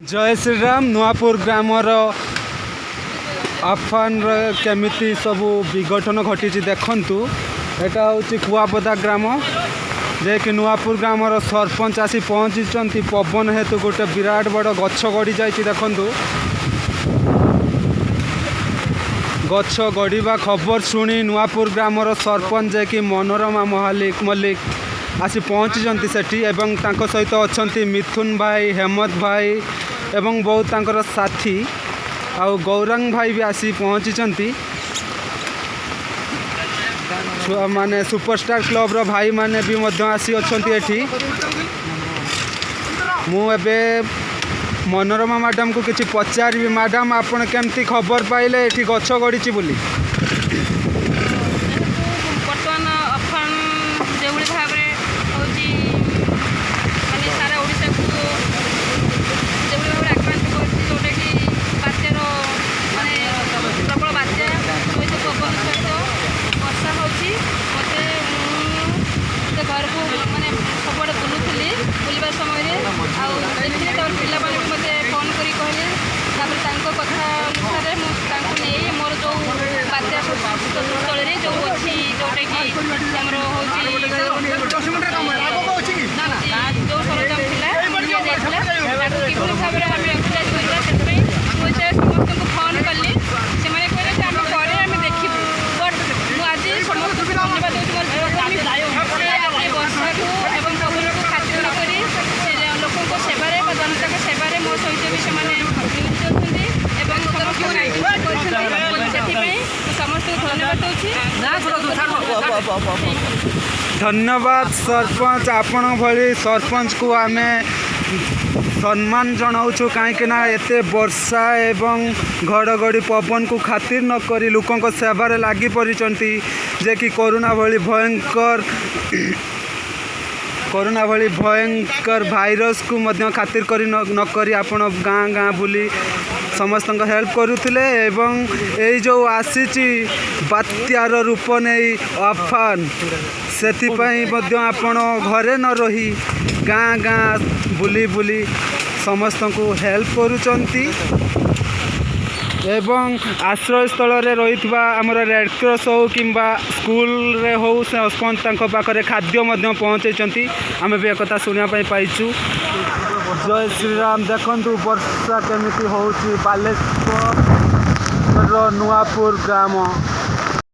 जय श्रीराम नुआपुर ग्रामर आफान केमिति सबू विघटन घटी देखु एटा हूँ कुआपदा ग्राम जे कि नुआपुर ग्रामर सरपंच आसी पहुँची पवन हेतु गोटे विराट बड़ गछ गड़ी जाइए देखु गछ गड़ा खबर शुणी नुआपुर ग्रामर सरपंच जे कि मनोरमा मल्लिक आसी पहुँची सेठी एवं तांको सहित अच्छा मिथुन भाई हेमंत भाई एवं बहुत तांकर साथी आउ गौरांग भाई भी आसी पहुँची माने सुपरस्टार क्लब रो भाई माने भी मध्य आसी अछंती एठी मु एबे मनोरमा मैडम को किसी पचारि मैडम आपण केमती खबर पाइले एठी गछ गड़ी बोली घर को मैंने सब बुलूली बुलवा समय देखिए पिला मत फोन कर कहले कथा अनुसार मुझे मोर जो बात्या स्थल जो अच्छी जोटा कि जो सरंजाम किभली भाव में आम यूटिलाइज करवा मुझे समस्त फोन कली से कहले आम देखू बट मुझे समस्त धन्यवाद दूसरी वर्षा को एवं पवन को खातिर करी लोकों सेवार जनता के सेवार मो सहित भी समस्त धन्यवाद धन्यवाद सरपंच आपण भली सरपंच को आमे सम्मान जनाऊँ कहीं एते वर्षा एवं घड़घड़ी पवन को खातिर न करी लोकों सेवार लगी पड़ी जे कि कोरोना भयंकर भाइरस को मध्य खातिर करी न करी आपण गाँ गाँ बुली समस्त हेल्प करुले एवं यही जो आसी बात्यार रूप नहीं आफान से आपण घरे न रही गाँ गाँ बुली बुली समस्त को हेल्प करुचंती एवं आश्रय स्थल रही आमर रेड क्रॉस हो कि स्कूल रे हो से सरपंच पाखे खाद्य पहुँचाई आम भी एक शुणापी पाइचु। जय श्रीराम देखु वर्षा केमिति होउची बालेश्वर नुआपुर ग्राम।